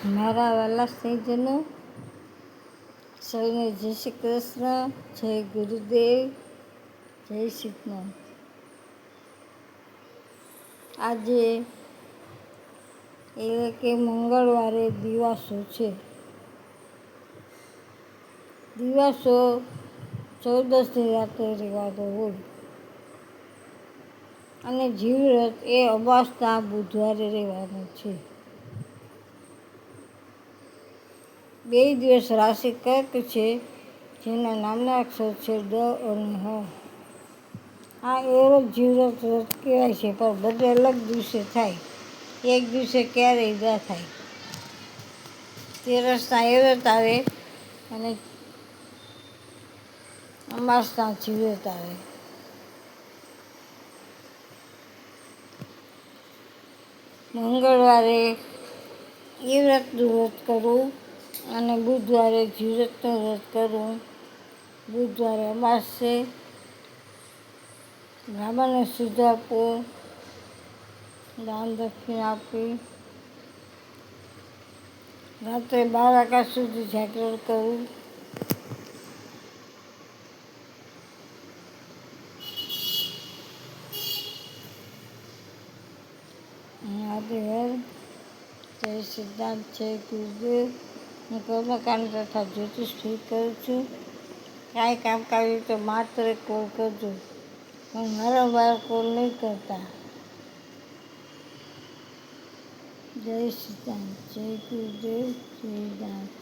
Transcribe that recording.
મારા વાલા સ્નેહીજનો, સૌને જય શ્રી કૃષ્ણ, જય ગુરુદેવ, જય શ્રીનાથ. આજે એટલે કે મંગળવારે દિવાસો છે. દિવાસો 14ની રાતે રહેવાનો હોય અને જીવવ્રત એ અમાસના બુધવારે રહેવાનું છે. 2 દિવસ રાશિ કર્ક છે, જેના નામના અક્ષર છે દ અને હ. આ એવો જીવવ્રત વ્રત કહેવાય છે, પણ બધે અલગ દિવસે થાય. એક દિવસે ક્યારેય ન થાય. 13ના એ વ્રત આવે અને અમાસના જીવવ્રત આવે. મંગળવારે એ વ્રતનું વ્રત કરવું અને બુધવારે જીવવ્રતનું વ્રત કરવું. બુધવારે અમાસ છે. બ્રાહ્મણને શુદ્ધ આપવું, દાન દક્ષિણા આપવી, રાત્રે 12 વાગ્યા સુધી જાગરણ કરવું. મહાદેવ, જય સિદ્ધાંત, જય ગુરુદેવ. હું કર્મકાંડ તથા જ્યોતિષ ફીર કરું છું. કાંઈ કામ કર્યું તો માત્ર કોલ કરજો, હું વારંવાર કોલ નહીં કરતા. જય સિદ્ધાંત, જય ગુરુદેવ, જય નાથ.